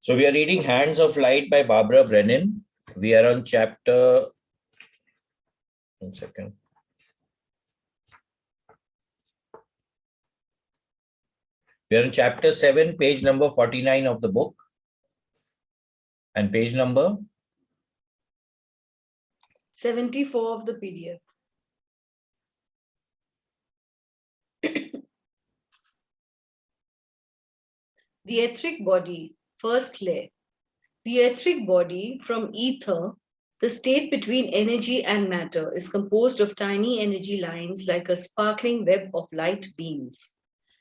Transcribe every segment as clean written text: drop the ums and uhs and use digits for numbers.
So we are reading Hands of Light by Barbara Brennan. We are on chapter, one second. We are in chapter 7, page number 49 of the book. And page number? 74 of the PDF. The etheric body, first layer. The etheric body from ether, the state between energy and matter, is composed of tiny energy lines like a sparkling web of light beams,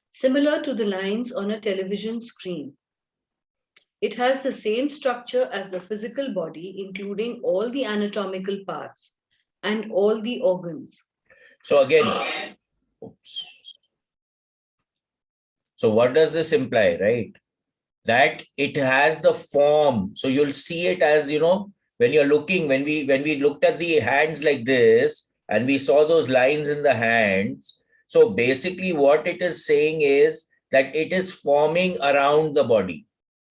similar to the lines on a television screen. It has the same structure as the physical body, including all the anatomical parts and all the organs. So again, oops. So what does this imply, right? That it has the form. So you'll see it as, when you're looking, when we looked at the hands like this, and we saw those lines in the hands. So basically what it is saying is that it is forming around the body,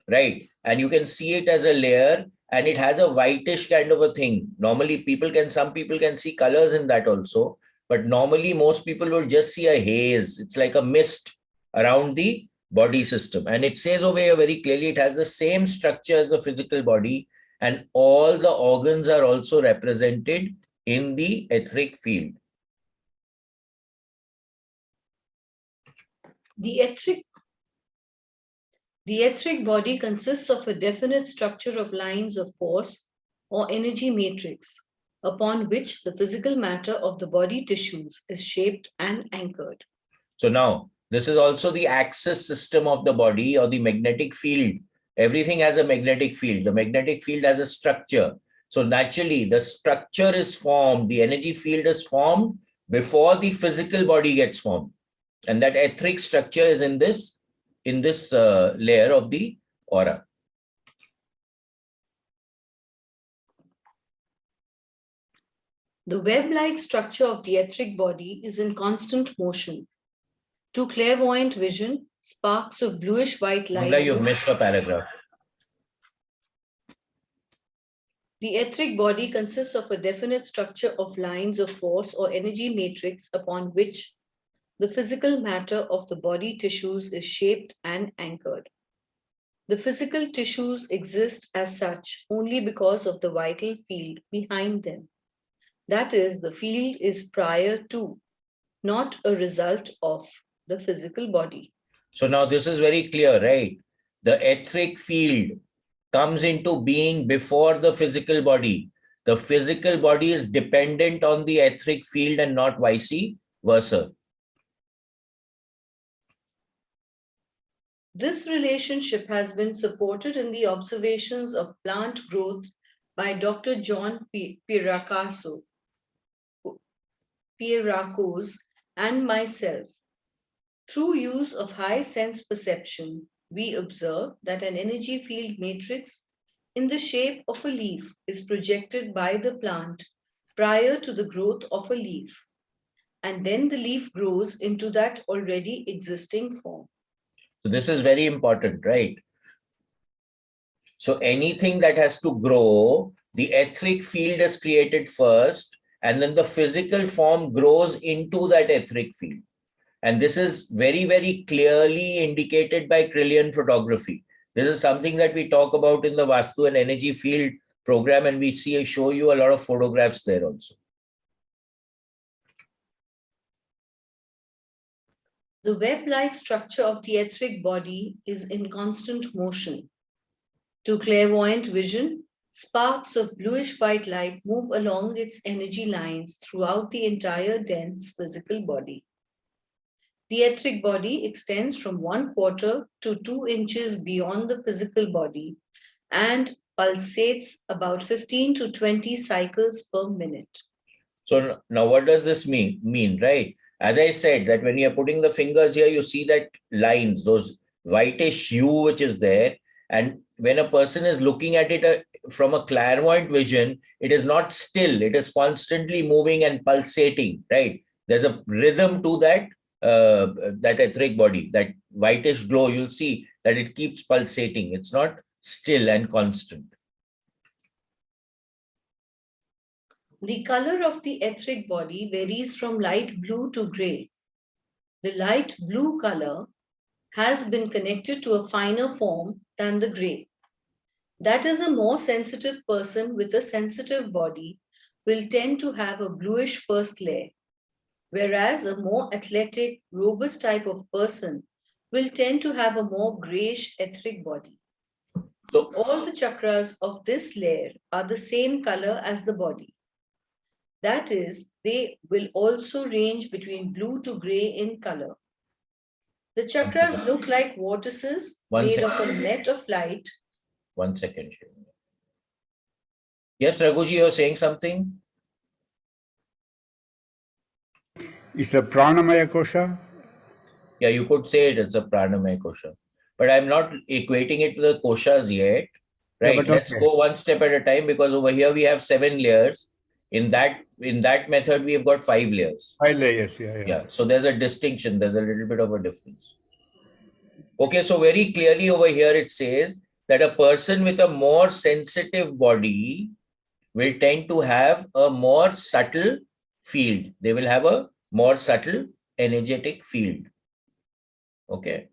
right? And you can see it as a layer, and it has a whitish kind of a thing. Normally some people can see colors in that also, but normally most people will just see a haze. It's like a mist around the body system. And it says over here very clearly, it has the same structure as the physical body, and all the organs are also represented in the etheric field. The etheric body consists of a definite structure of lines of force or energy matrix, upon which the physical matter of the body tissues is shaped and anchored. So now, this is also the axis system of the body, or the magnetic field. Everything has a magnetic field. The magnetic field has a structure. So naturally, the structure is formed, the energy field is formed before the physical body gets formed. And that etheric structure is in this layer of the aura. The web-like structure of the etheric body is in constant motion. To clairvoyant vision, sparks of bluish-white light. You've missed a paragraph. The etheric body consists of a definite structure of lines of force or energy matrix upon which the physical matter of the body tissues is shaped and anchored. The physical tissues exist as such only because of the vital field behind them. That is, the field is prior to, not a result of, the physical body. So now this is very clear, right? The etheric field comes into being before the physical body. The physical body is dependent on the etheric field and not vice versa. This relationship has been supported in the observations of plant growth by Dr. John Pierracos and myself. Through use of high sense perception, we observe that an energy field matrix in the shape of a leaf is projected by the plant prior to the growth of a leaf, and then the leaf grows into that already existing form. So this is very important, right? So anything that has to grow, the etheric field is created first, and then the physical form grows into that etheric field. And this is very, very clearly indicated by Trillion photography. This is something that we talk about in the Vastu and Energy Field program, and we show you a lot of photographs there also. The web-like structure of the etheric body is in constant motion. To clairvoyant vision, sparks of bluish-white light move along its energy lines throughout the entire dense physical body. The etheric body extends from 1/4 to 2 inches beyond the physical body and pulsates about 15 to 20 cycles per minute. So now what does this mean, right? As I said, that when you're putting the fingers here, you see that lines, those whitish hue which is there. And when a person is looking at it from a clairvoyant vision, it is not still, it is constantly moving and pulsating, right? There's a rhythm to that that etheric body, that whitish glow, you'll see that it keeps pulsating. It's not still and constant. The color of the etheric body varies from light blue to gray. The light blue color has been connected to a finer form than the gray. That is, a more sensitive person with a sensitive body will tend to have a bluish first layer, whereas a more athletic, robust type of person will tend to have a more grayish etheric body. So all the chakras of this layer are the same color as the body. That is, they will also range between blue to gray in color. The chakras look like vortices made of a net of light. 1 second. Yes, Raghuji, you're saying something? It's a pranamaya kosha. Yeah, you could say it's a pranamaya kosha. But I'm not equating it to the koshas yet. Right. Yeah, Let's okay. go one step at a time, because over here we have 7 layers. In that method, we have got 5 layers. 5 layers, yeah. Yeah. So there's a distinction. There's a little bit of a difference. Okay, so very clearly over here it says that a person with a more sensitive body will tend to have a more subtle field. They will have a more subtle energetic field. Okay.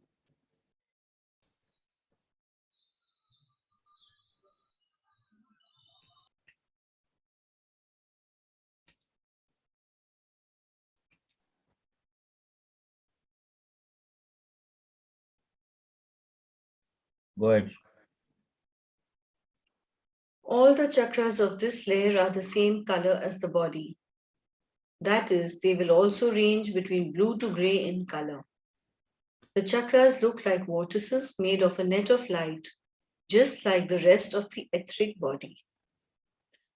Go ahead. All the chakras of this layer are the same color as the body. That is, they will also range between blue to gray in color. The chakras look like vortices made of a net of light, just like the rest of the etheric body.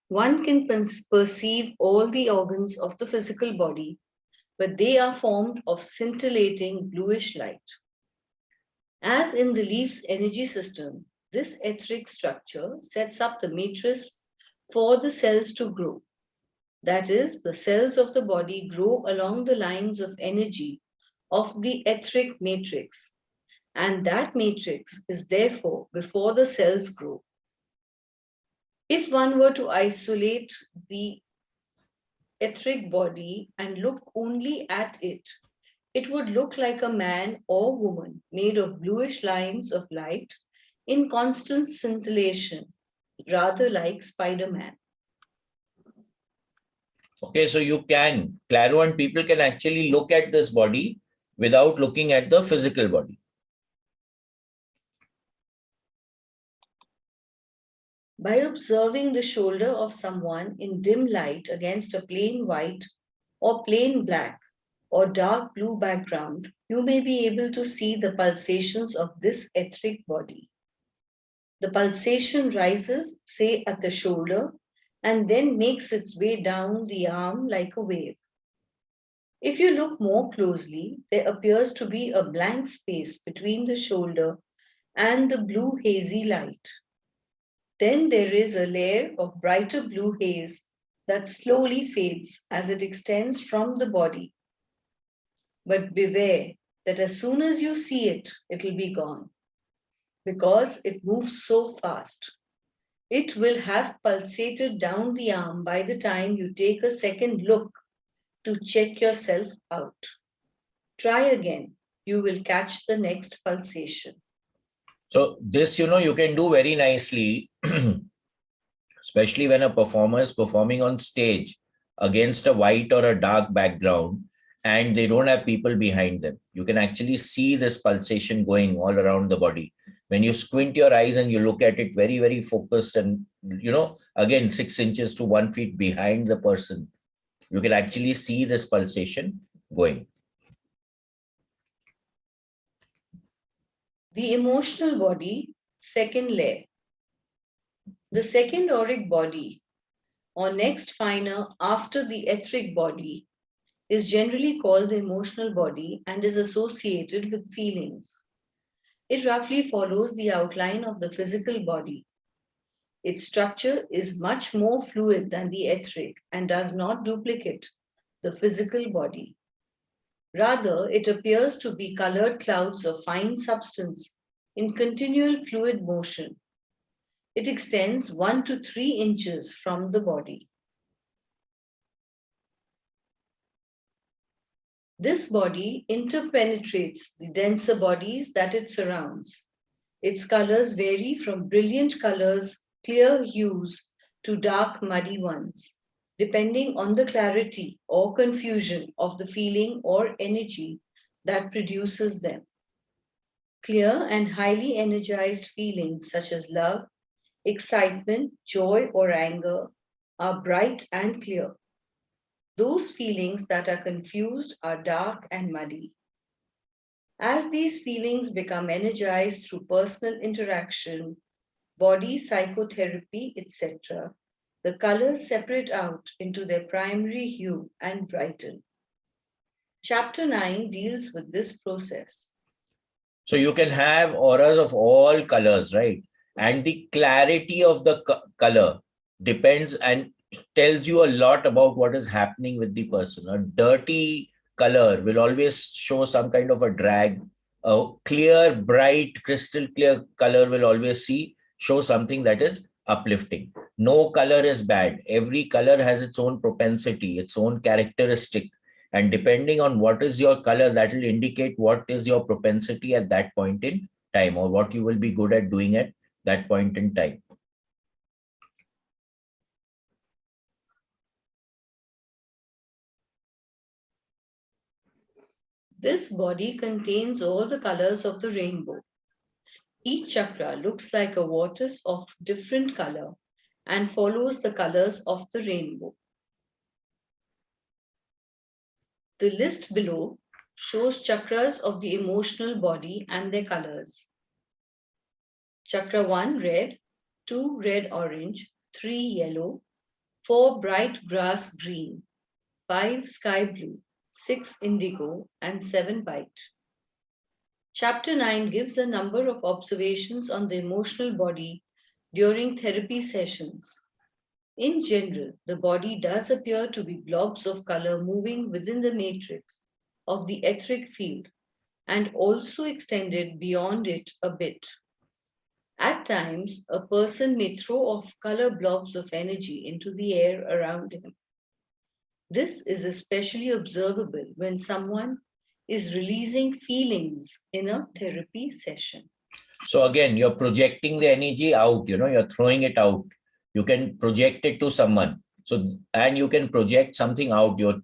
One can perceive all the organs of the physical body, but they are formed of scintillating bluish light. As in the leaf's energy system, this etheric structure sets up the matrix for the cells to grow. That is, the cells of the body grow along the lines of energy of the etheric matrix, and that matrix is therefore before the cells grow. If one were to isolate the etheric body and look only at it, it would look like a man or woman made of bluish lines of light in constant scintillation, rather like Spider-Man. Okay, so you can, clairvoyant people can actually look at this body without looking at the physical body. By observing the shoulder of someone in dim light against a plain white or plain black or dark blue background, you may be able to see the pulsations of this etheric body. The pulsation rises, say, at the shoulder, and then makes its way down the arm like a wave. If you look more closely, there appears to be a blank space between the shoulder and the blue hazy light. Then there is a layer of brighter blue haze that slowly fades as it extends from the body. But beware that as soon as you see it, it'll be gone, because it moves so fast. It will have pulsated down the arm by the time you take a second look to check yourself out. Try again. You will catch the next pulsation. So this, you can do very nicely, especially when a performer is performing on stage against a white or a dark background and they don't have people behind them. You can actually see this pulsation going all around the body. When you squint your eyes and you look at it very, very focused and, again, 6 inches to 1 feet behind the person, you can actually see this pulsation going. The emotional body, second layer. The second auric body, or next finer after the etheric body, is generally called the emotional body and is associated with feelings. It roughly follows the outline of the physical body. Its structure is much more fluid than the etheric and does not duplicate the physical body. Rather, it appears to be colored clouds of fine substance in continual fluid motion. It extends 1 to 3 inches from the body. This body interpenetrates the denser bodies that it surrounds. Its colors vary from brilliant colors, clear hues, to dark, muddy ones, depending on the clarity or confusion of the feeling or energy that produces them. Clear and highly energized feelings such as love, excitement, joy, or anger are bright and clear. Those feelings that are confused are dark and muddy. As these feelings become energized through personal interaction, body psychotherapy, etc., the colors separate out into their primary hue and brighten. Chapter 9 deals with this process. So you can have auras of all colors, right? And the clarity of the color depends and tells you a lot about what is happening with the person. A dirty color will always show some kind of a drag. A clear, bright, crystal clear color will always show something that is uplifting. No color is bad. Every color has its own propensity, its own characteristic. And depending on what is your color, that will indicate what is your propensity at that point in time, or what you will be good at doing at that point in time. This body contains all the colors of the rainbow. Each chakra looks like a vortex of different color and follows the colors of the rainbow. The list below shows chakras of the emotional body and their colors. Chakra 1 red, 2 red orange, 3 yellow, 4 bright grass green, 5 sky blue, 6 indigo, and 7 white. Chapter 9 gives a number of observations on the emotional body during therapy sessions. In general, the body does appear to be blobs of color moving within the matrix of the etheric field and also extended beyond it a bit. At times, a person may throw off color blobs of energy into the air around him. This is especially observable when someone is releasing feelings in a therapy session. So again, you're projecting the energy out, you're throwing it out. You can project it to someone. So, and you can project something out. You're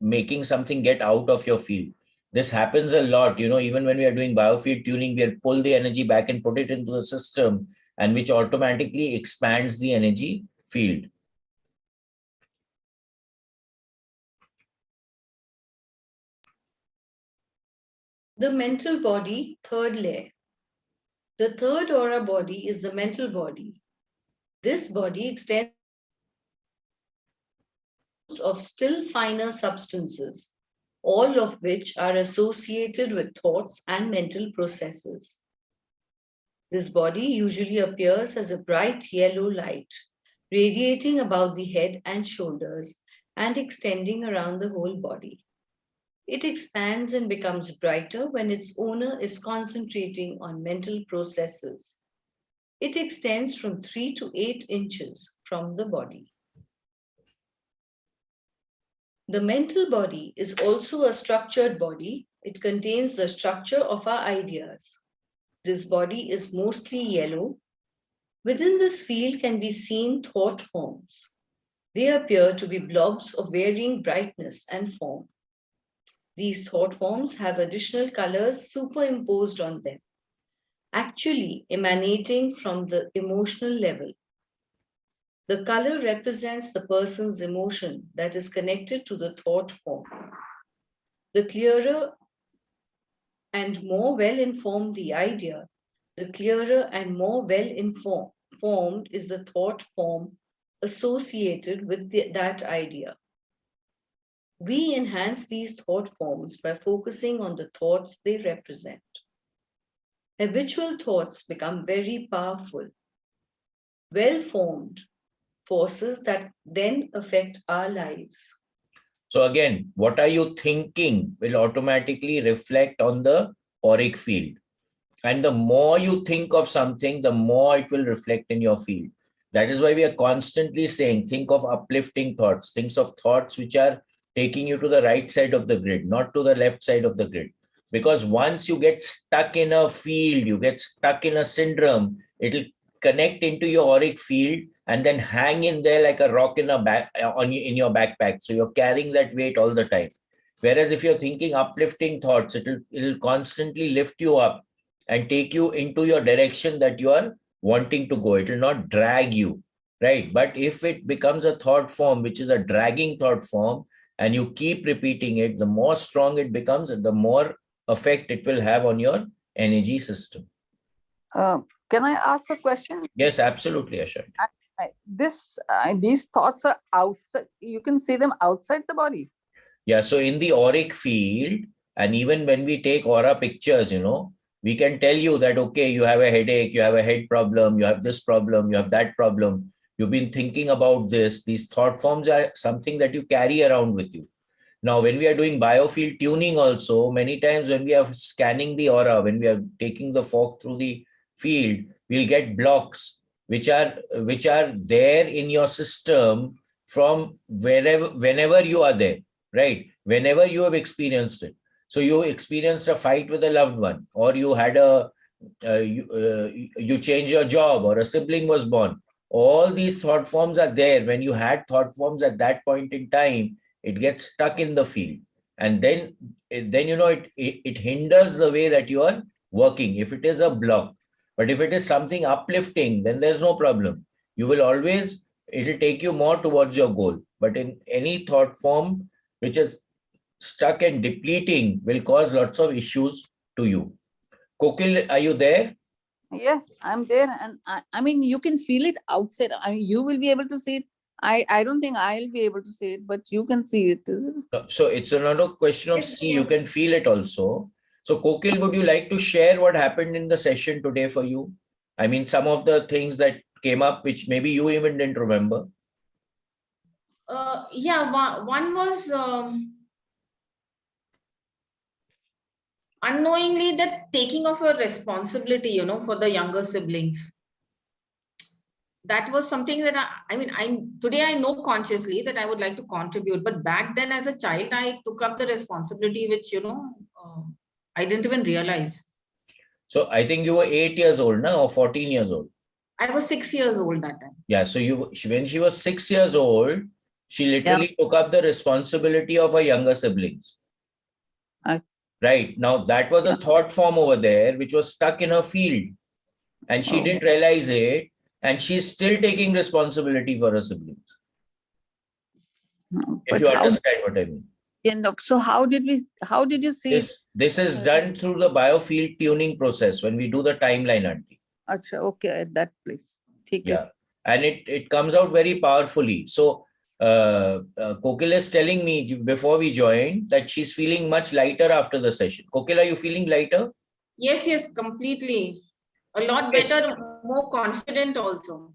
making something get out of your field. This happens a lot, even when we are doing biofield tuning, we'll pull the energy back and put it into the system, and which automatically expands the energy field. The mental body, third layer. The third aura body is the mental body. This body extends of still finer substances, all of which are associated with thoughts and mental processes. This body usually appears as a bright yellow light, radiating above the head and shoulders and extending around the whole body. It expands and becomes brighter when its owner is concentrating on mental processes. It extends from 3 to 8 inches from the body. The mental body is also a structured body. It contains the structure of our ideas. This body is mostly yellow. Within this field can be seen thought forms. They appear to be blobs of varying brightness and form. These thought forms have additional colors superimposed on them, actually emanating from the emotional level. The color represents the person's emotion that is connected to the thought form. The clearer and more well-informed the idea, the clearer and more well-informed is the thought form associated with that idea. We enhance these thought forms by focusing on the thoughts they represent. Habitual thoughts become very powerful, well-formed forces that then affect our lives. So again, what are you thinking will automatically reflect on the auric field. And the more you think of something, the more it will reflect in your field. That is why we are constantly saying, think of uplifting thoughts, think of thoughts which are taking you to the right side of the grid, not to the left side of the grid. Because once you get stuck in a field, you get stuck in a syndrome, it'll connect into your auric field and then hang in there like a rock in a back in your backpack. So you're carrying that weight all the time. Whereas if you're thinking uplifting thoughts, it'll constantly lift you up and take you into your direction that you are wanting to go. It will not drag you, right? But if it becomes a thought form, which is a dragging thought form, and you keep repeating it, the more strong it becomes, and the more effect it will have on your energy system. Can I ask a question? Yes, absolutely, Ashar. These thoughts are outside. You can see them outside the body. Yeah, so in the auric field, and even when we take aura pictures, we can tell you that, okay, you have a headache, you have a head problem, you have this problem, you have that problem. You've been thinking about this. These thought forms are something that you carry around with you. Now, when we are doing biofield tuning also, many times when we are scanning the aura, when we are taking the fork through the field, we'll get blocks which are there in your system from whenever you are there, right? Whenever you have experienced it. So you experienced a fight with a loved one, or you had you changed your job, or a sibling was born. All these thought forms are there. When you had thought forms at that point in time, it gets stuck in the field, and then it hinders the way that you are working if it is a block. But if it is something uplifting, then there's no problem. You will always, it will take you more towards your goal. But in any thought form which is stuck and depleting will cause lots of issues to you. Kokil, are you there? Yes, I'm there. And I mean, you can feel it outside. I mean, you will be able to see it. I don't think I'll be able to see it, but you can see it. So it's another question of see, you can feel it also. So Kokil, would you like to share what happened in the session today for you? I mean, some of the things that came up, which maybe you even didn't remember. Yeah, one was unknowingly that taking of a responsibility, for the younger siblings. That was something that today I know consciously that I would like to contribute, but back then as a child, I took up the responsibility, which, I didn't even realize. So I think you were 8 years old now, or 14 years old. I was 6 years old that time. Yeah. So when she was 6 years old, she literally took up the responsibility of her younger siblings. Right. Now that was a thought form over there, which was stuck in her field, and she didn't realize it. And she's still taking responsibility for her siblings. If you understand what I mean. So how did you see it? This is done through the biofield tuning process when we do the timeline, Auntie. Achha, okay, at that place. Yeah. And it comes out very powerfully. So Kokil is telling me before we joined that she's feeling much lighter after the session. Kokil, are you feeling lighter? Yes, completely. A lot better, more confident also.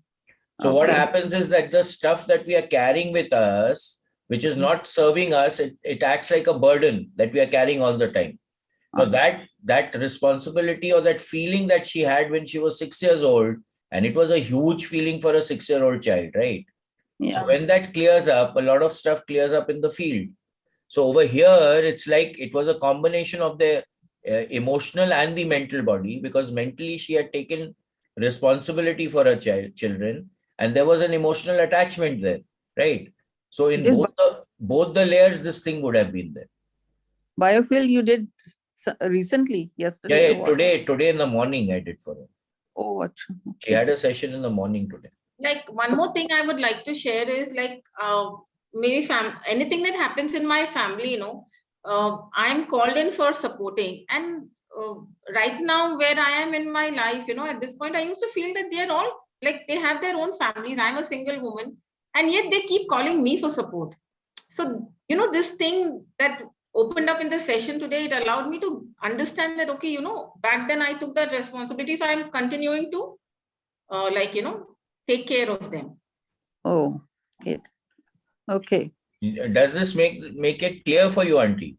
So what happens is that the stuff that we are carrying with us, which is not serving us, it acts like a burden that we are carrying all the time. Now that responsibility or that feeling that she had when she was 6 years old, and it was a huge feeling for a 6-year-old child, right? Yeah. So when that clears up, a lot of stuff clears up in the field. So over here, it's like it was a combination of the emotional and the mental body, because mentally she had taken responsibility for her children, and there was an emotional attachment there, right? So in both the layers, this thing would have been there. Biofield you did recently, yesterday? Yeah, today in the morning I did for her. Oh, achha. Okay. She had a session in the morning today. Like one more thing I would like to share is like maybe anything that happens in my family, I'm called in for supporting. And right now where I am in my life, at this point, I used to feel that they're all like they have their own families. I'm a single woman, and yet they keep calling me for support. So, this thing that opened up in the session today, it allowed me to understand that, okay, back then I took that responsibility. So I'm continuing to take care of them. Oh, good. Okay. Does this make it clear for you, Auntie?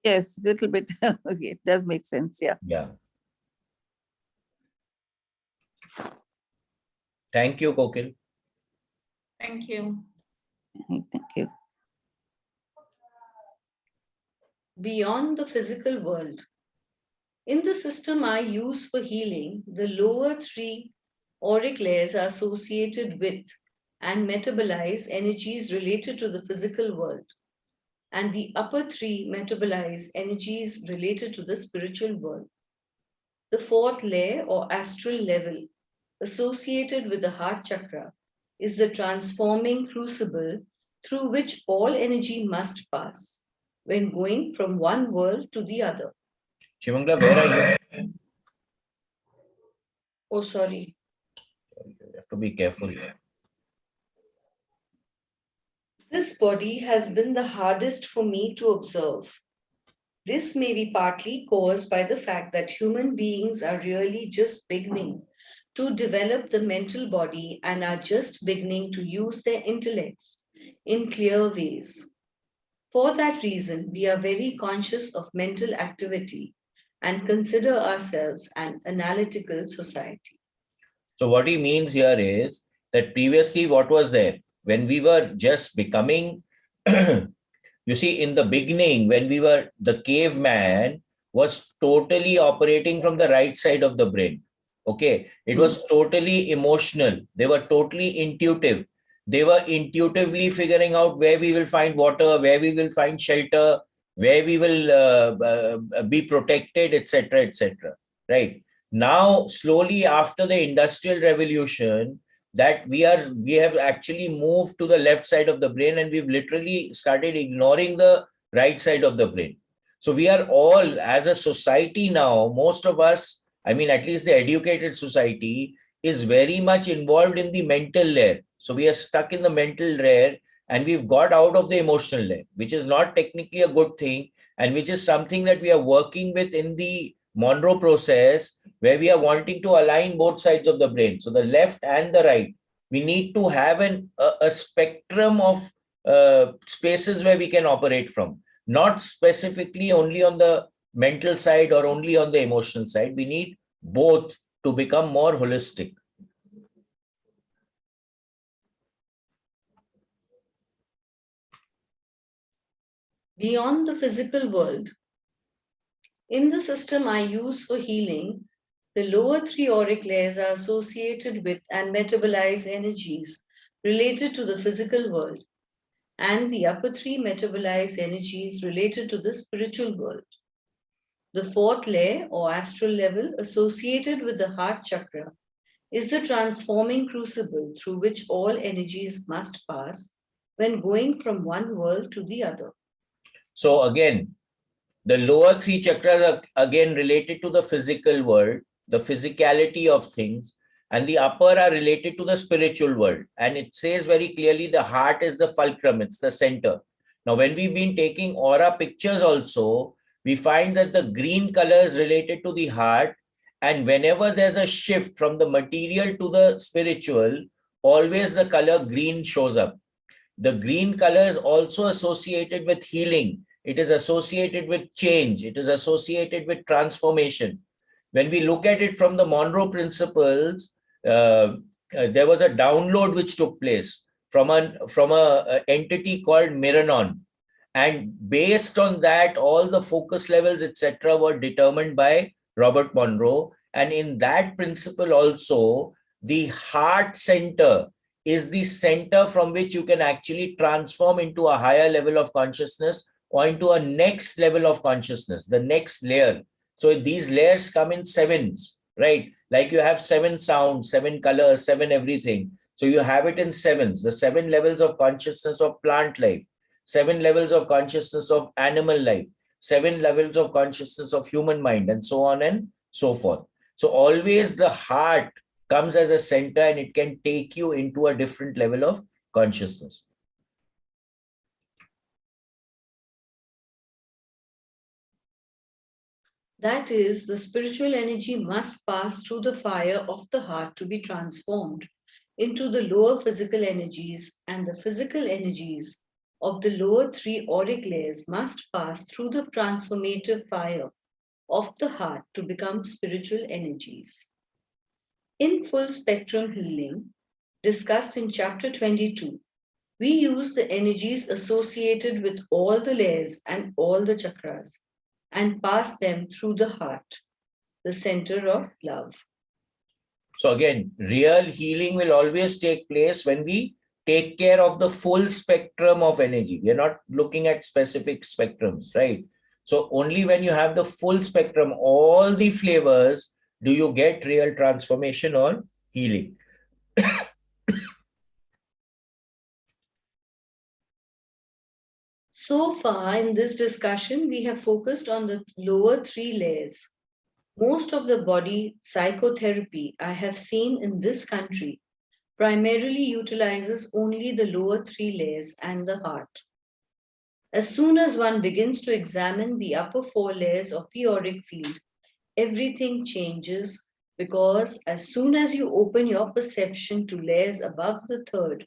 Yes, little bit. It does make sense. Yeah. Yeah. Thank you, Kokil. Thank you. Thank you. Beyond the physical world. In the system I use for healing, the lower three auric layers are associated with and metabolize energies related to the physical world, and the upper three metabolize energies related to the spiritual world. The fourth layer or astral level associated with the heart chakra is the transforming crucible through which all energy must pass when going from one world to the other. Shivangla, where are you? Oh, sorry. You have to be careful. This body has been the hardest for me to observe. This may be partly caused by the fact that human beings are really just beginning to develop the mental body and are just beginning to use their intellects in clear ways. For that reason, we are very conscious of mental activity and consider ourselves an analytical society. So what he means here is that previously what was there? When we were just becoming, you see, in the beginning, when we were, the caveman was totally operating from the right side of the brain. Okay. It was totally emotional. They were totally intuitive. They were intuitively figuring out where we will find water, where we will find shelter, where we will be protected, etc., etc. Right. Now, slowly after the industrial revolution, that we have actually moved to the left side of the brain, and we've literally started ignoring the right side of the brain. So we are all, as a society now, most of us, I mean, at least the educated society, is very much involved in the mental layer. So we are stuck in the mental layer, and we've got out of the emotional layer, which is not technically a good thing, and which is something that we are working with in the Monroe process, where we are wanting to align both sides of the brain, so the left and the right. We need to have a spectrum of spaces where we can operate from, not specifically only on the mental side or only on the emotional side. We need both to become more holistic. Beyond the physical world, in the system I use for healing, the lower three auric layers are associated with and metabolize energies related to the physical world, and the upper three metabolize energies related to the spiritual world. The fourth layer or astral level associated with the heart chakra is the transforming crucible through which all energies must pass when going from one world to the other. So again, the lower three chakras are again related to the physical world, the physicality of things, and the upper are related to the spiritual world. And it says very clearly the heart is the fulcrum, it's the center. Now, when we've been taking aura pictures also, we find that the green color is related to the heart. And whenever there's a shift from the material to the spiritual, always the color green shows up. The green color is also associated with healing. It is associated with change. It is associated with transformation. When we look at it from the Monroe principles, there was a download which took place from a entity called Miranon. And based on that, all the focus levels, etc., were determined by Robert Monroe. And in that principle also, the heart center is the center from which you can actually transform into a higher level of consciousness or into a next level of consciousness, the next layer. So these layers come in sevens, right? Like you have 7 sounds, 7 colors, 7 everything. So you have it in sevens, the 7 levels of consciousness of plant life, 7 levels of consciousness of animal life, 7 levels of consciousness of human mind, and so on and so forth. So always the heart comes as a center, and it can take you into a different level of consciousness. That is, the spiritual energy must pass through the fire of the heart to be transformed into the lower physical energies, and the physical energies of the lower three auric layers must pass through the transformative fire of the heart to become spiritual energies. In full spectrum healing, discussed in chapter 22, we use the energies associated with all the layers and all the chakras and pass them through the heart, the center of love. So again, real healing will always take place when we take care of the full spectrum of energy. We are not looking at specific spectrums, right? So only when you have the full spectrum, all the flavors, do you get real transformation or healing. So far in this discussion, we have focused on the lower three layers. Most of the body psychotherapy I have seen in this country primarily utilizes only the lower three layers and the heart. As soon as one begins to examine the upper four layers of the auric field, everything changes, because as soon as you open your perception to layers above the third,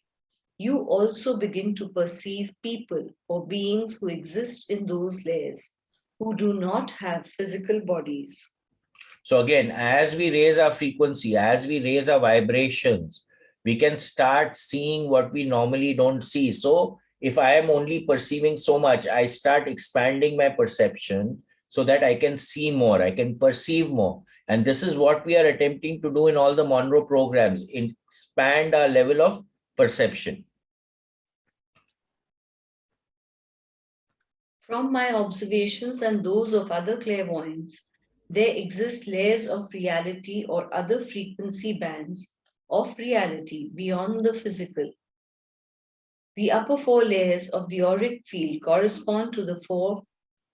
you also begin to perceive people or beings who exist in those layers who do not have physical bodies. So again, as we raise our frequency, as we raise our vibrations, we can start seeing what we normally don't see. So if I am only perceiving so much, I start expanding my perception so that I can see more, I can perceive more. And this is what we are attempting to do in all the Monroe programs, expand our level of perception. From my observations and those of other clairvoyants, there exist layers of reality or other frequency bands of reality beyond the physical. The upper four layers of the auric field correspond to the four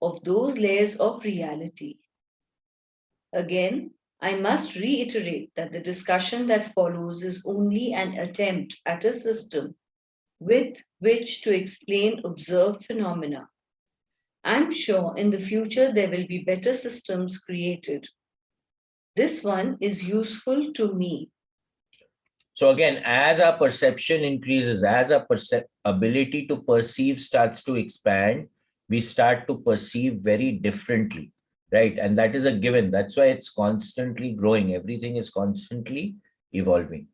of those layers of reality. Again, I must reiterate that the discussion that follows is only an attempt at a system with which to explain observed phenomena. I'm sure in the future there will be better systems created. This one is useful to me. So again, as our perception increases, as our ability to perceive starts to expand, we start to perceive very differently, right? And that is a given. That's why it's constantly growing. Everything is constantly evolving.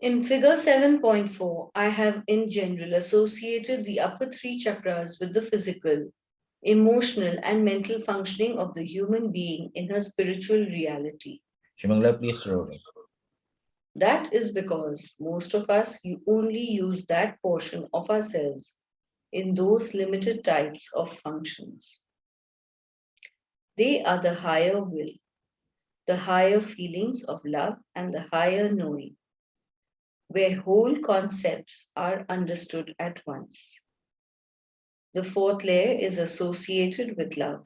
In figure 7.4, I have in general associated the upper three chakras with the physical, emotional, and mental functioning of the human being in her spiritual reality. Shimangala, please slow down. That is because most of us only use that portion of ourselves in those limited types of functions. They are the higher will, the higher feelings of love, and the higher knowing, where whole concepts are understood at once. The fourth layer is associated with love.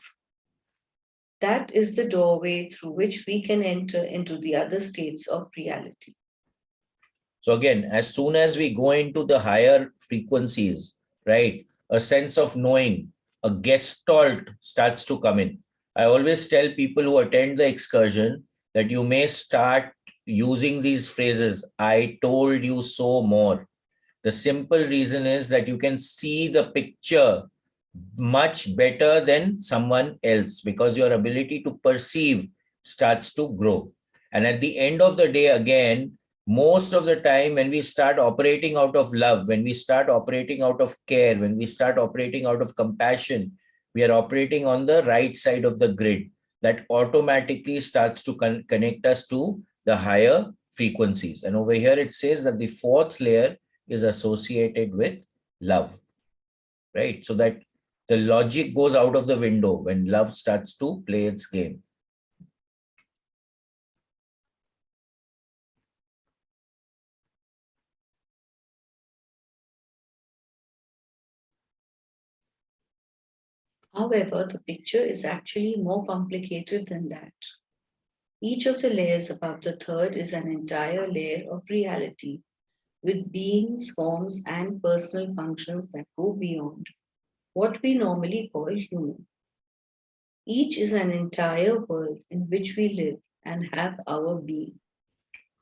That is the doorway through which we can enter into the other states of reality. So again, as soon as we go into the higher frequencies, right, a sense of knowing, a gestalt starts to come in. I always tell people who attend the excursion that you may start using these phrases, I told you so more. The simple reason is that you can see the picture much better than someone else because your ability to perceive starts to grow. And at the end of the day, again, most of the time when we start operating out of love, when we start operating out of care, when we start operating out of compassion, we are operating on the right side of the grid. That automatically starts to connect us to the higher frequencies. And over here it says that the fourth layer is associated with love, right? So that the logic goes out of the window when love starts to play its game. However, the picture is actually more complicated than that. Each of the layers above the third is an entire layer of reality with beings, forms, and personal functions that go beyond what we normally call human. Each is an entire world in which we live and have our being.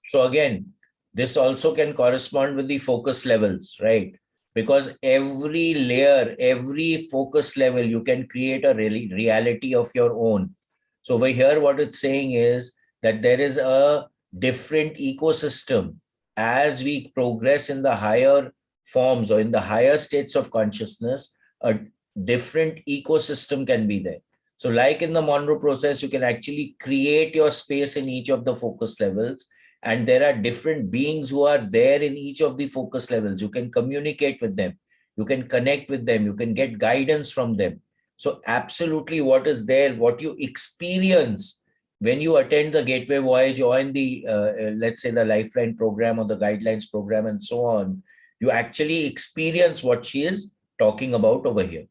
So again, This also can correspond with the focus levels, right? Because every layer, every focus level, you can create a reality of your own. So over here, what it's saying is that there is a different ecosystem as we progress in the higher forms or in the higher states of consciousness. A different ecosystem can be there. So like in the Monroe process, you can actually create your space in each of the focus levels. And there are different beings who are there in each of the focus levels. You can communicate with them. You can connect with them. You can get guidance from them. So absolutely what is there, what you experience when you attend the Gateway Voyage or in the, let's say the Lifeline program or the Guidelines program and so on, you actually experience what she is talking about over here.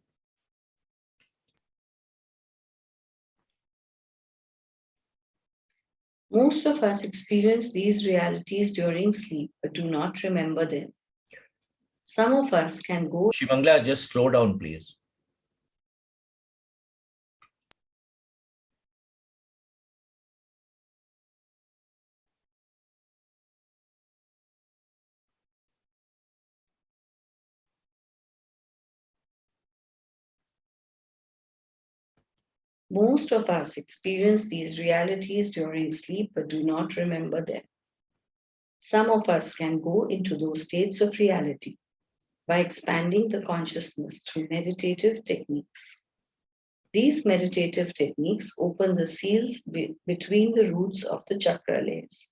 Most of us experience these realities during sleep, but do not remember them. Some of us can go. Shimangla, just slow down, please. Most of us experience these realities during sleep but do not remember them. Some of us can go into those states of reality by expanding the consciousness through meditative techniques. These meditative techniques open the seals between the roots of the chakra layers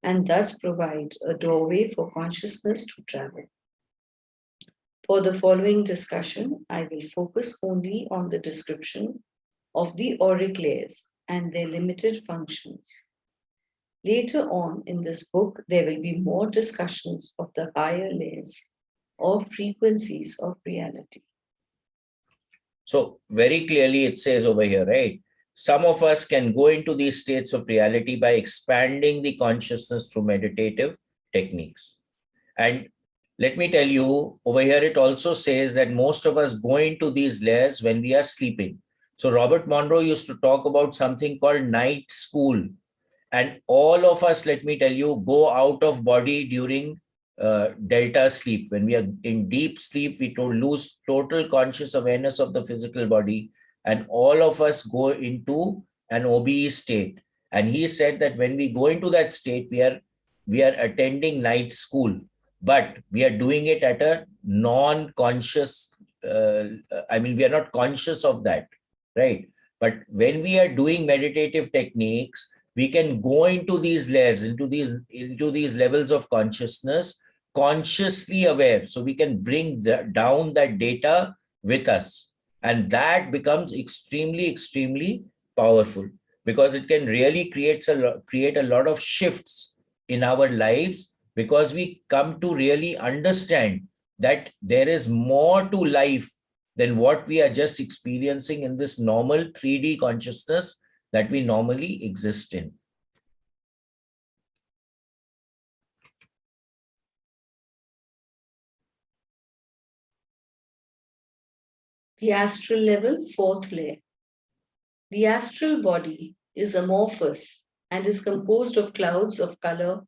and thus provide a doorway for consciousness to travel. For the following discussion, I will focus only on the description of the auric layers and their limited functions. Later on in this book, there will be more discussions of the higher layers or frequencies of reality. So very clearly it says over here, right? Some of us can go into these states of reality by expanding the consciousness through meditative techniques. And let me tell you, over here it also says that most of us go into these layers when we are sleeping. So Robert Monroe used to talk about something called night school. And all of us, let me tell you, go out of body during delta sleep. When we are in deep sleep, we lose total conscious awareness of the physical body. And all of us go into an OBE state. And he said that when we go into that state, we are attending night school, but we are doing it at a non-conscious, we are not conscious of that, right? But when we are doing meditative techniques, we can go into these layers, into these levels of consciousness, consciously aware. So we can bring down that data with us. And that becomes extremely, extremely powerful because it can really create a lot of shifts in our lives, because we come to really understand that there is more to life than what we are just experiencing in this normal 3D consciousness that we normally exist in. The astral level, fourth layer. The astral body is amorphous and is composed of clouds of color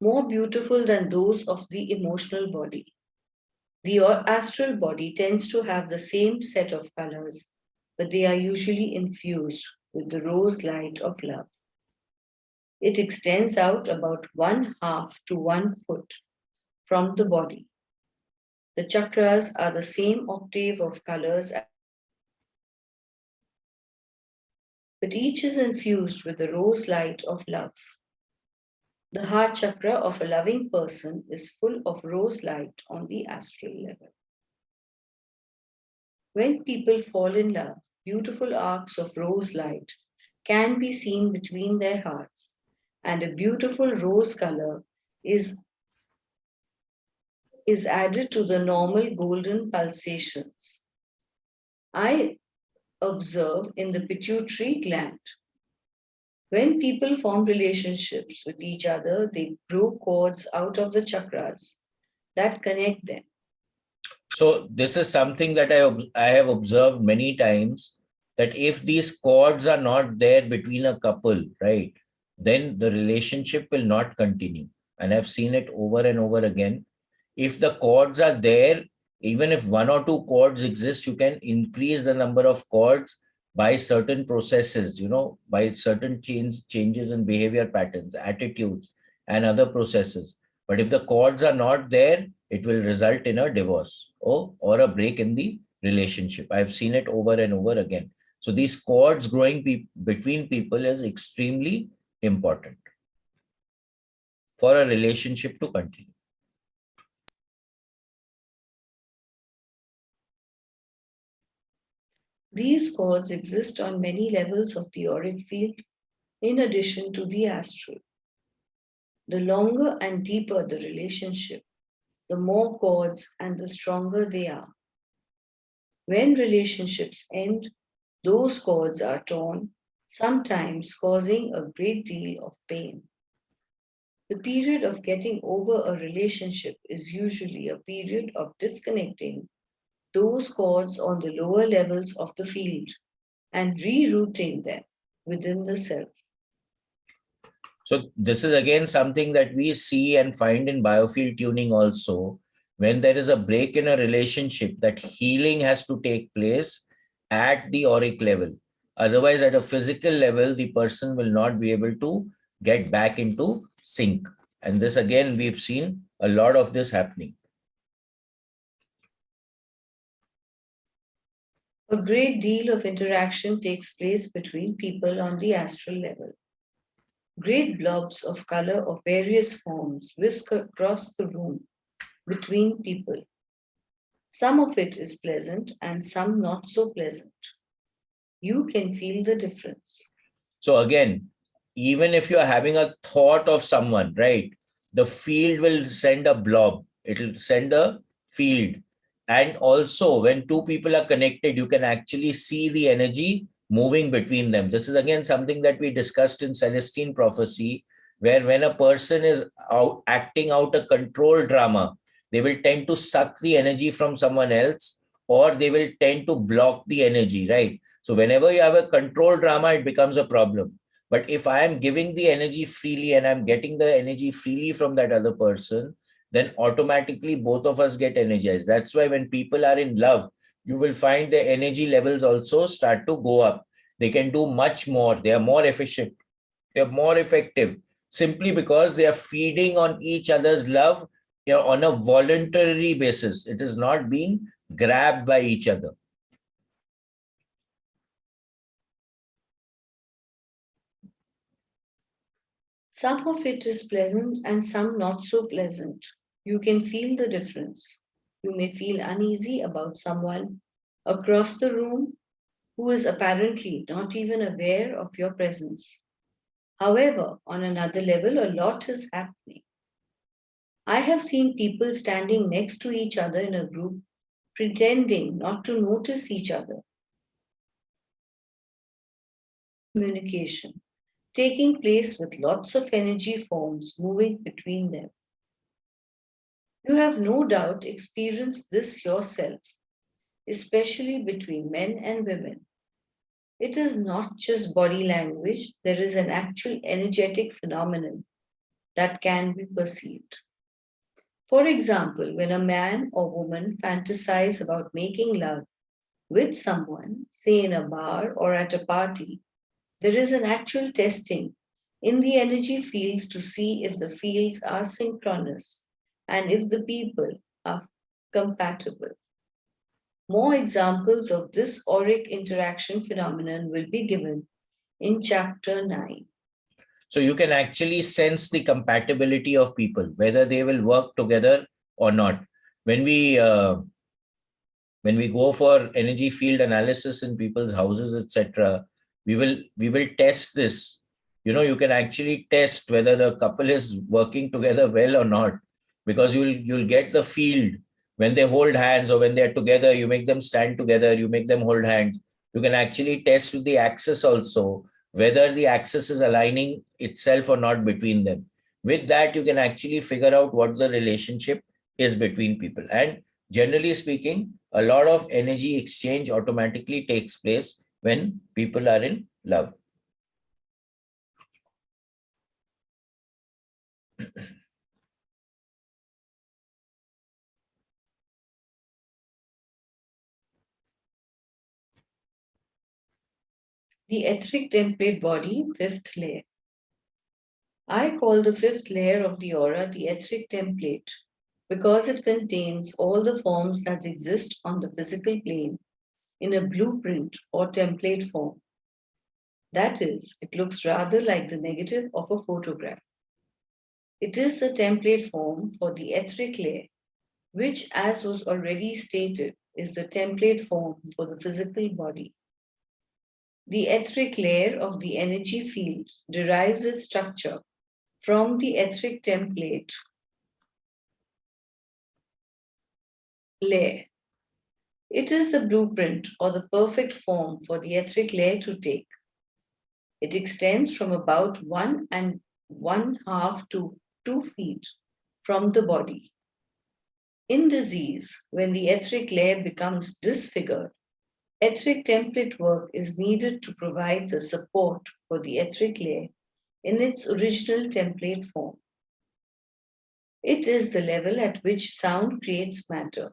more beautiful than those of the emotional body. The astral body tends to have the same set of colors, but they are usually infused with the rose light of love. It extends out about 1/2 to 1 foot from the body. The chakras are the same octave of colors, but each is infused with the rose light of love. The heart chakra of a loving person is full of rose light on the astral level. When people fall in love, beautiful arcs of rose light can be seen between their hearts, and a beautiful rose color is added to the normal golden pulsations. I observe in the pituitary gland. When people form relationships with each other, they grow cords out of the chakras that connect them. So this is something that I have observed many times, that if these cords are not there between a couple, right, then the relationship will not continue. and I've seen it over and over again. If the cords are there, even if one or two cords exist, you can increase the number of cords by certain processes, by certain changes in behavior patterns, attitudes, and other processes. But if the cords are not there, it will result in a divorce or a break in the relationship. I've seen it over and over again. So these cords growing between people is extremely important for a relationship to continue. These cords exist on many levels of the auric field, in addition to the astral. The longer and deeper the relationship, the more cords and the stronger they are. When relationships end, those cords are torn, sometimes causing a great deal of pain. The period of getting over a relationship is usually a period of disconnecting those cords on the lower levels of the field and rerouting them within the self. So this is again something that we see and find in biofield tuning also. When there is a break in a relationship, that healing has to take place at the auric level. Otherwise, at a physical level, the person will not be able to get back into sync. And this again, we've seen a lot of this happening. A great deal of interaction takes place between people on the astral level. Great blobs of color of various forms whisk across the room between people. Some of it is pleasant and some not so pleasant. You can feel the difference. So again, even if you're having a thought of someone, right, the field will send a blob. It will send a field. And also, when two people are connected, you can actually see the energy moving between them. This is again something that we discussed in Celestine prophecy, where when a person is acting out a control drama, they will tend to suck the energy from someone else, or they will tend to block the energy, right? So whenever you have a control drama, it becomes a problem. But if I am giving the energy freely and I'm getting the energy freely from that other person, then automatically both of us get energized. That's why when people are in love, you will find the energy levels also start to go up. They can do much more. They are more efficient. They are more effective simply because they are feeding on each other's love, on a voluntary basis. It is not being grabbed by each other. Some of it is pleasant and some not so pleasant. You can feel the difference. You may feel uneasy about someone across the room who is apparently not even aware of your presence. However, on another level, a lot is happening. I have seen people standing next to each other in a group, pretending not to notice each other. Communication taking place with lots of energy forms moving between them. You have no doubt experienced this yourself, especially between men and women. It is not just body language, there is an actual energetic phenomenon that can be perceived. For example, when a man or woman fantasize about making love with someone, say in a bar or at a party, there is an actual testing in the energy fields to see if the fields are synchronous and if the people are compatible. More examples of this auric interaction phenomenon will be given in chapter 9. So you can actually sense the compatibility of people, whether they will work together or not. When we go for energy field analysis in people's houses, etc., we will test this. You can actually test whether the couple is working together well or not, because you'll get the field when they hold hands, or when they're together. You make them stand together, you make them hold hands. You can actually test with the axis also, whether the axis is aligning itself or not between them. With that, you can actually figure out what the relationship is between people. And generally speaking, a lot of energy exchange automatically takes place when people are in love. The etheric template body, fifth layer. I call the fifth layer of the aura the etheric template because it contains all the forms that exist on the physical plane in a blueprint or template form. That is, it looks rather like the negative of a photograph. It is the template form for the etheric layer, which, as was already stated, is the template form for the physical body. The etheric layer of the energy field derives its structure from the etheric template layer. It is the blueprint or the perfect form for the etheric layer to take. It extends from about 1.5 to 2 feet from the body. In disease, when the etheric layer becomes disfigured, etheric template work is needed to provide the support for the etheric layer in its original template form. It is the level at which sound creates matter.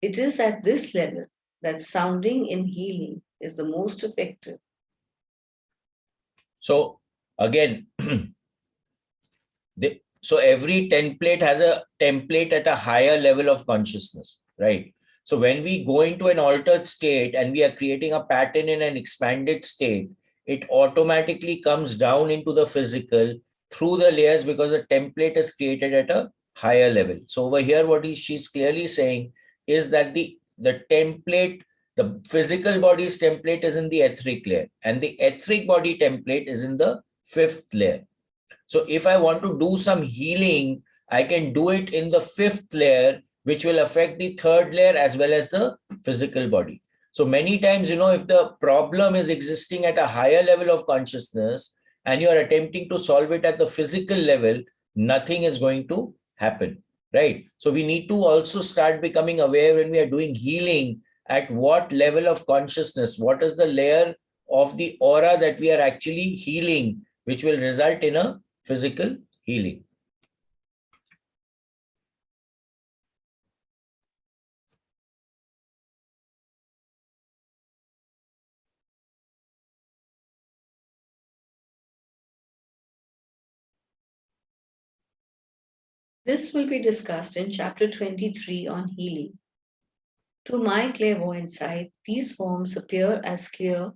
It is at this level that sounding in healing is the most effective. So again, so every template has a template at a higher level of consciousness, right? So when we go into an altered state and we are creating a pattern in an expanded state, it automatically comes down into the physical through the layers because the template is created at a higher level. So over here, what she's clearly saying is that the template, the physical body's template is in the etheric layer, and the etheric body template is in the fifth layer. So if I want to do some healing, I can do it in the fifth layer, which will affect the third layer as well as the physical body. So many times, if the problem is existing at a higher level of consciousness and you are attempting to solve it at the physical level, nothing is going to happen, right? So we need to also start becoming aware when we are doing healing at what level of consciousness, what is the layer of the aura that we are actually healing, which will result in a physical healing. This will be discussed in chapter 23 on healing. To my clairvoyant sight, these forms appear as clear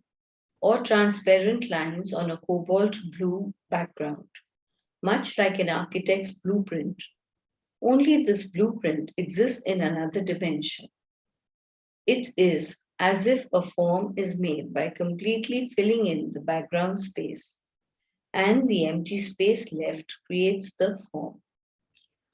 or transparent lines on a cobalt blue background, much like an architect's blueprint. Only this blueprint exists in another dimension. It is as if a form is made by completely filling in the background space, and the empty space left creates the form.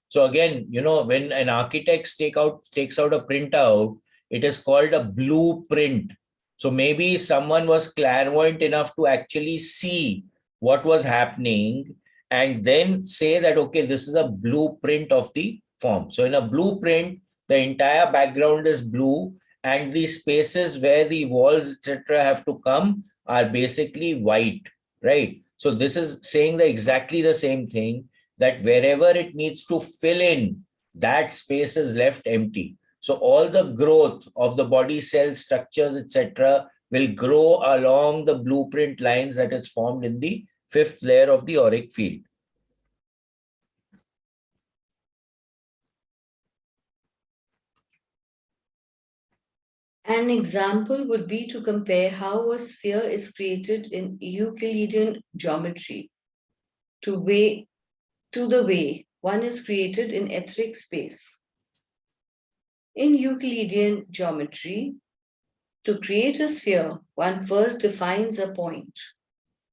So again, when an architect takes out a printout, it is called a blueprint. So maybe someone was clairvoyant enough to actually see what was happening and then say that, okay, this is a blueprint of the form. So in a blueprint, the entire background is blue and the spaces where the walls, etc., have to come are basically white, right? So this is saying exactly the same thing, that wherever it needs to fill in, that space is left empty. So all the growth of the body cell structures, etc., will grow along the blueprint lines that is formed in the fifth layer of the auric field. An example would be to compare how a sphere is created in Euclidean geometry to the way one is created in etheric space. In Euclidean geometry, to create a sphere, one first defines a point.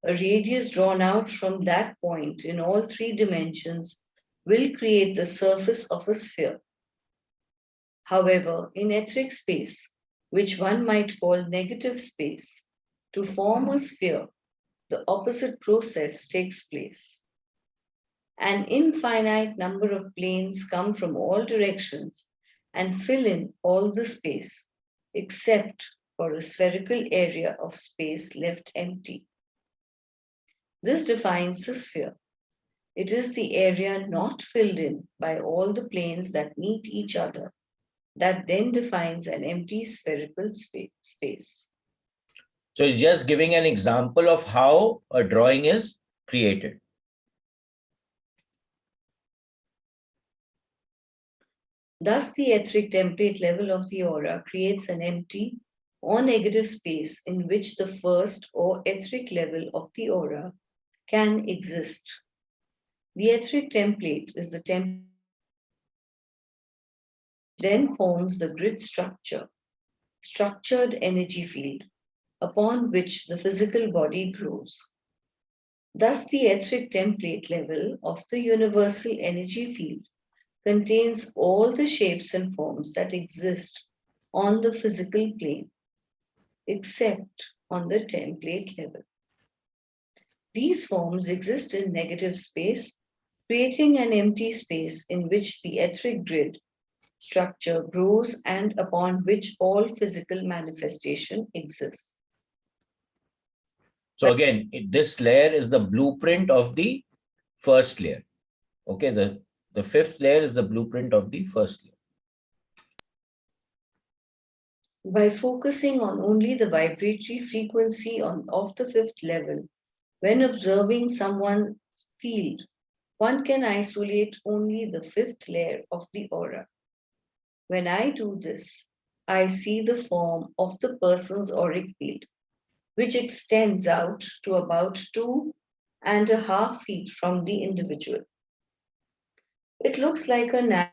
A radius drawn out from that point in all three dimensions will create the surface of a sphere. However, in etheric space, which one might call negative space, to form a sphere, the opposite process takes place. An infinite number of planes come from all directions and fill in all the space, except for a spherical area of space left empty. This defines the sphere. It is the area not filled in by all the planes that meet each other that then defines an empty spherical space. So it's just giving an example of how a drawing is created. Thus, the etheric template level of the aura creates an empty or negative space in which the first or etheric level of the aura can exist. The etheric template is the template then forms the grid structure, structured energy field, upon which the physical body grows. Thus, the etheric template level of the universal energy field contains all the shapes and forms that exist on the physical plane, except on the template level. These forms exist in negative space, creating an empty space in which the etheric grid structure grows and upon which all physical manifestation exists. So again, this layer is the blueprint of the first layer. Okay, the fifth layer is the blueprint of the first layer. By focusing on only the vibratory frequency of the fifth level, when observing someone's field, one can isolate only the fifth layer of the aura. When I do this, I see the form of the person's auric field, which extends out to about 2.5 feet from the individual. It looks like an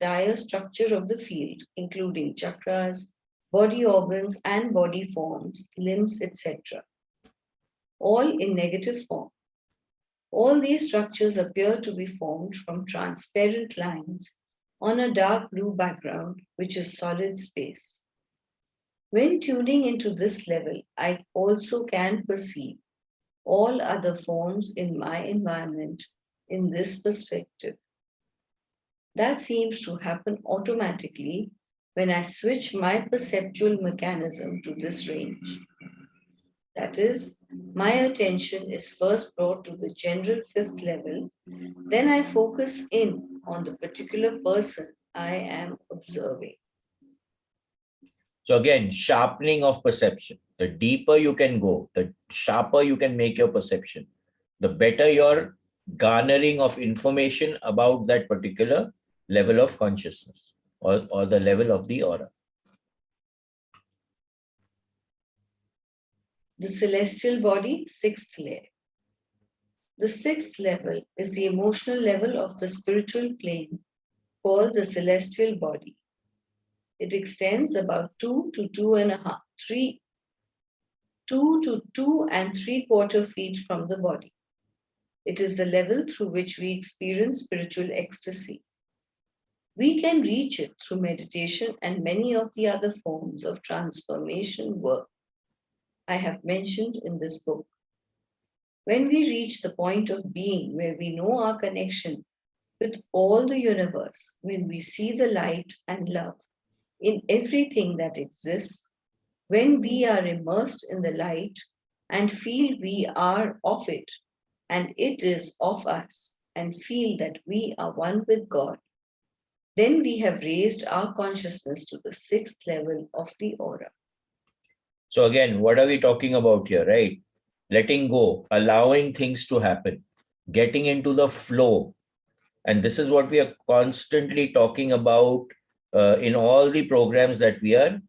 entire structure of the field, including chakras, body organs, and body forms, limbs, etc., all in negative form. All these structures appear to be formed from transparent lines on a dark blue background, which is solid space. When tuning into this level, I also can perceive all other forms in my environment in this perspective. That seems to happen automatically when I switch my perceptual mechanism to this range. That is, my attention is first brought to the general fifth level, then I focus in on the particular person I am observing. So again, sharpening of perception. The deeper you can go, the sharper you can make your perception, the better your garnering of information about that particular level of consciousness or the level of the aura. The celestial body, sixth layer. The sixth level is the emotional level of the spiritual plane called the celestial body. It extends about 2 to 2.75 feet from the body. It is the level through which we experience spiritual ecstasy. We can reach it through meditation and many of the other forms of transformation work I have mentioned in this book. When we reach the point of being where we know our connection with all the universe, when we see the light and love in everything that exists, when we are immersed in the light and feel we are of it and it is of us and feel that we are one with God, then we have raised our consciousness to the sixth level of the aura. So again, what are we talking about here, right? Letting go, allowing things to happen, getting into the flow. And this is what we are constantly talking about in all the programs that we are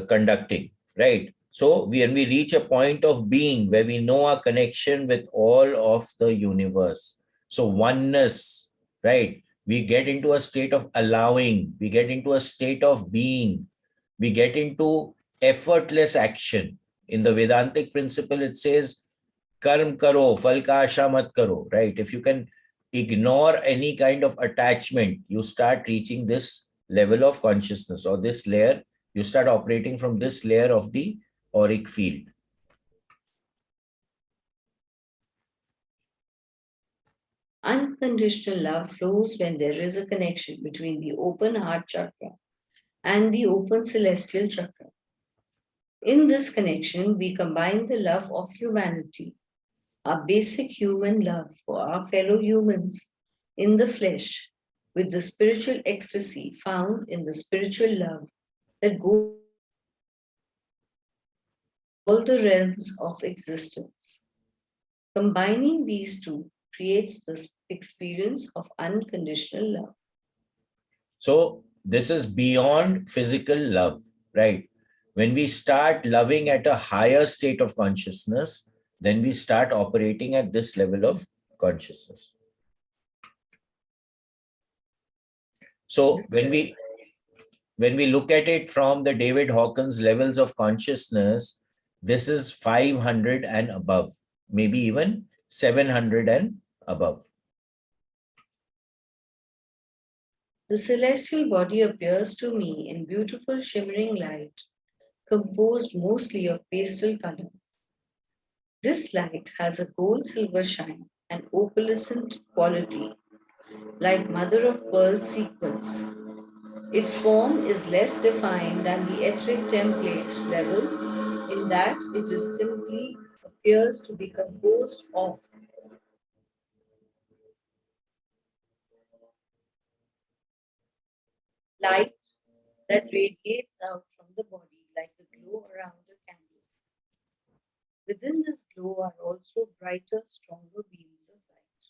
conducting, right? So when we reach a point of being where we know our connection with all of the universe, so oneness, right? We get into a state of allowing, we get into a state of being, we get into effortless action. In the Vedantic principle, it says, karm karo, phal ka asha mat karo, right? If you can ignore any kind of attachment, you start reaching this level of consciousness or this layer. You start operating from this layer of the auric field. Unconditional love flows when there is a connection between the open heart chakra and the open celestial chakra. In this connection, we combine the love of humanity, our basic human love for our fellow humans in the flesh, with the spiritual ecstasy found in the spiritual love that goes all the realms of existence. Combining these two creates this experience of unconditional love. So this is beyond physical love, right? When we start loving at a higher state of consciousness, then we start operating at this level of consciousness. So when we look at it from the David Hawkins levels of consciousness, this is 500 and above, maybe even 700 and above. The celestial body appears to me in beautiful shimmering light, composed mostly of pastel colors. This light has a gold silver shine and opalescent quality, like mother of pearl sequins. Its form is less defined than the etheric template level, in that it is simply appears to be composed of light that radiates out from the body like the glow around a candle. Within this glow are also brighter, stronger beams of light.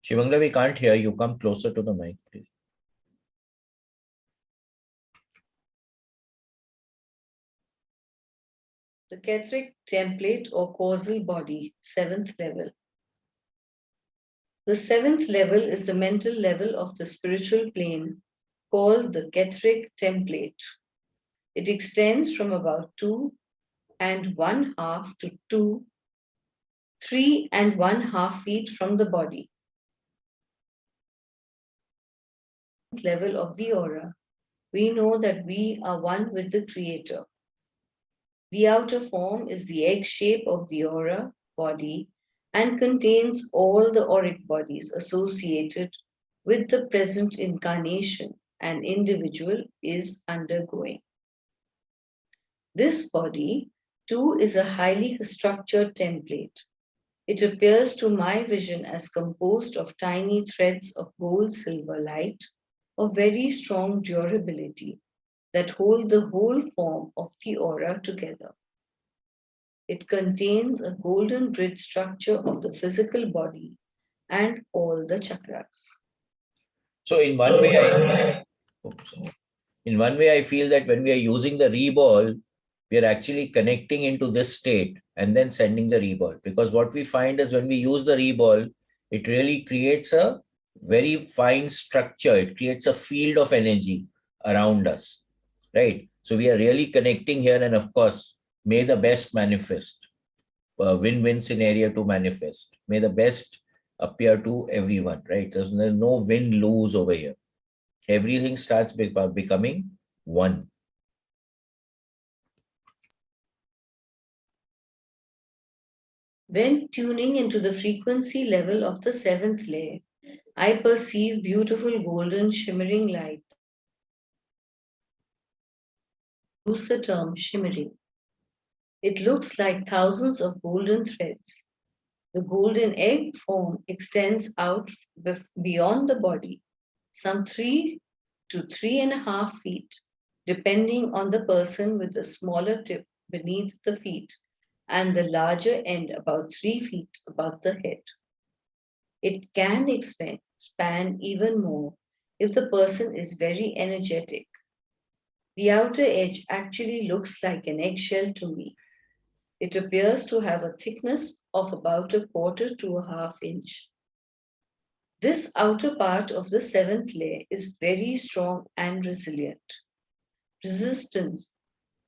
Shivangla, we can't hear you. Come closer to the mic, please. The Etheric template or causal body, 7th level. The 7th level is the mental level of the spiritual plane called the Etheric template. It extends from about 2.5 to 3.5 feet from the body. Level of the aura, we know that we are one with the Creator. The outer form is the egg shape of the aura body and contains all the auric bodies associated with the present incarnation an individual is undergoing. This body, too, is a highly structured template. It appears to my vision as composed of tiny threads of gold silver light of very strong durability that hold the whole form of the aura together. It contains a golden bridge structure of the physical body and all the chakras. So in one way, I feel that when we are using the reball, we are actually connecting into this state and then sending the reball. Because what we find is when we use the reball, it really creates a very fine structure. It creates a field of energy around us, right? So we are really connecting here. And of course, may the best manifest. Win-win scenario to manifest. May the best appear to everyone, right? There's no win-lose over here. Everything starts becoming one. When tuning into the frequency level of the 7th layer, I perceive beautiful golden shimmering light. Use the term shimmering. It looks like thousands of golden threads. The golden egg form extends out beyond the body, some 3 to 3.5 feet, depending on the person, with the smaller tip beneath the feet and the larger end about 3 feet above the head. It can expand even more if the person is very energetic. The outer edge actually looks like an eggshell to me. It appears to have a thickness of about 1/4 to 1/2 inch. This outer part of the 7th layer is very strong and resilient. Resistance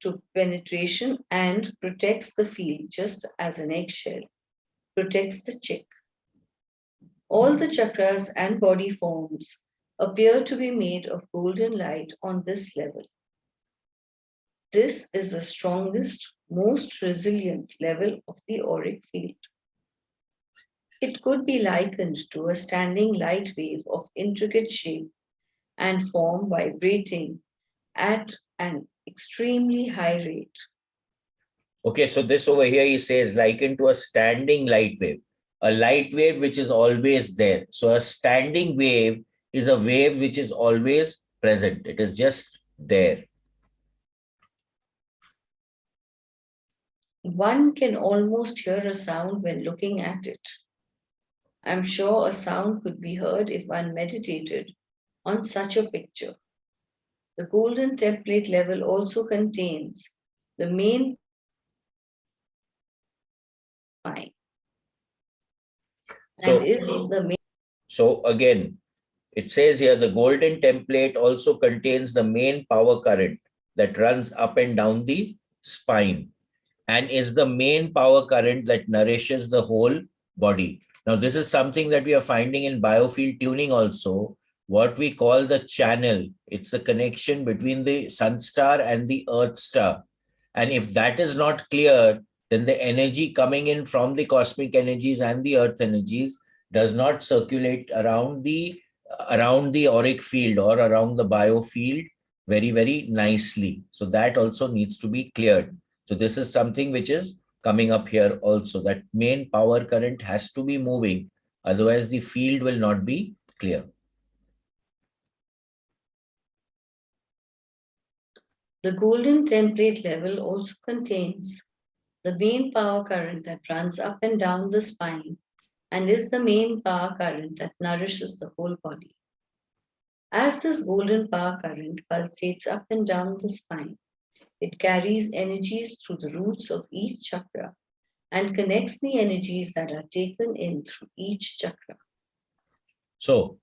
to penetration and protects the field just as an eggshell protects the chick. All the chakras and body forms appear to be made of golden light on this level. This is the strongest, most resilient level of the auric field. It could be likened to a standing light wave of intricate shape and form vibrating at an extremely high rate. Okay, so this over here, he says, likened to a standing light wave. A light wave which is always there. So a standing wave is a wave which is always present. It is just there. One can almost hear a sound when looking at it. I'm sure a sound could be heard if one meditated on such a picture. The golden template level also contains the main mind and is the main. So again, it says here the golden template also contains the main power current that runs up and down the spine and is the main power current that nourishes the whole body. Now, this is something that we are finding in biofield tuning also, what we call the channel. It's the connection between the sun star and the earth star. And if that is not clear, then the energy coming in from the cosmic energies and the earth energies does not circulate around the auric field or around the biofield very, very nicely. So that also needs to be cleared. So this is something which is coming up here also, that main power current has to be moving. Otherwise, the field will not be clear. The golden template level also contains the main power current that runs up and down the spine and is the main power current that nourishes the whole body. As this golden power current pulsates up and down the spine, it carries energies through the roots of each chakra and connects the energies that are taken in through each chakra. So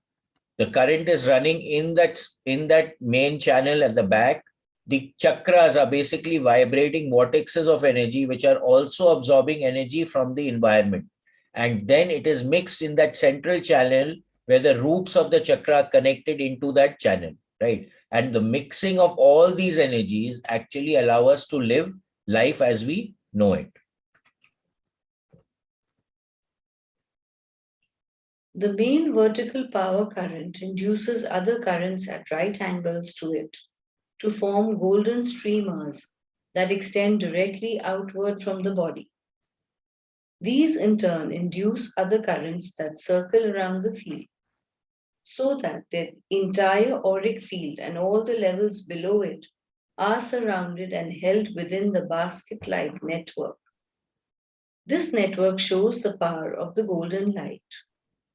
the current is running in that main channel at the back. The chakras are basically vibrating vortexes of energy, which are also absorbing energy from the environment. And then it is mixed in that central channel where the roots of the chakra are connected into that channel, right? And the mixing of all these energies actually allow us to live life as we know it. The main vertical power current induces other currents at right angles to it to form golden streamers that extend directly outward from the body. These in turn induce other currents that circle around the field, so that the entire auric field and all the levels below it are surrounded and held within the basket-like network. This network shows the power of the golden light,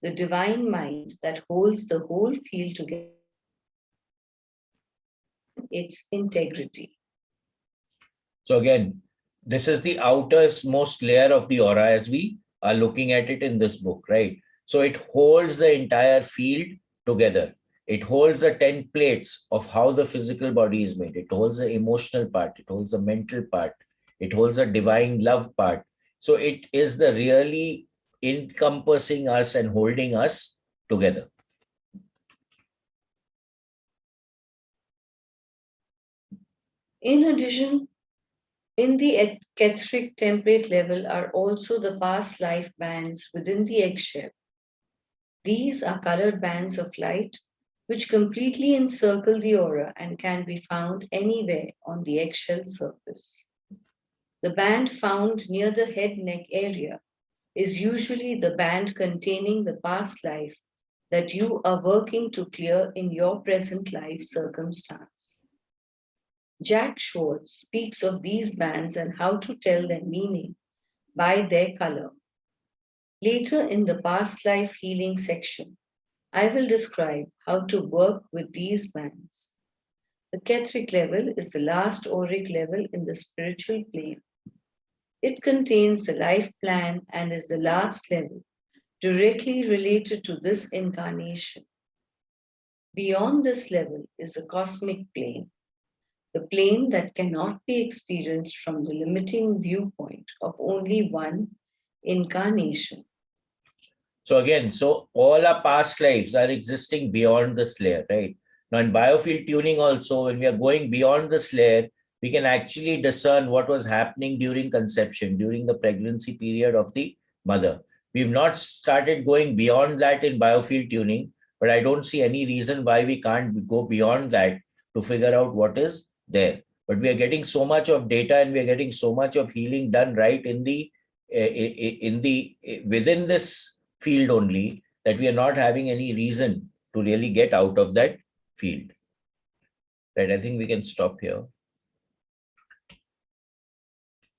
the divine mind that holds the whole field together, its integrity. So again, this is the outermost layer of the aura as we are looking at it in this book, right? So it holds the entire field together. It holds the 10 plates of how the physical body is made. It holds the emotional part. It holds the mental part. It holds the divine love part. So it is the really encompassing us and holding us together. In addition, in the Etheric template level are also the past life bands within the eggshell. These are colored bands of light which completely encircle the aura and can be found anywhere on the eggshell surface. The band found near the head-neck area is usually the band containing the past life that you are working to clear in your present life circumstance. Jack Schwartz speaks of these bands and how to tell their meaning by their color. Later in the past life healing section, I will describe how to work with these bands. The Etheric level is the last auric level in the spiritual plane. It contains the life plan and is the last level directly related to this incarnation. Beyond this level is the cosmic plane, the plane that cannot be experienced from the limiting viewpoint of only one incarnation. So again, so all our past lives are existing beyond this layer, right? Now in biofield tuning also, when we are going beyond this layer, we can actually discern what was happening during conception, during the pregnancy period of the mother. We've not started going beyond that in biofield tuning, but I don't see any reason why we can't go beyond that to figure out what is there. But we are getting so much of data and we are getting so much of healing done right in the within this field only, that we are not having any reason to really get out of that field. Right, I think we can stop here.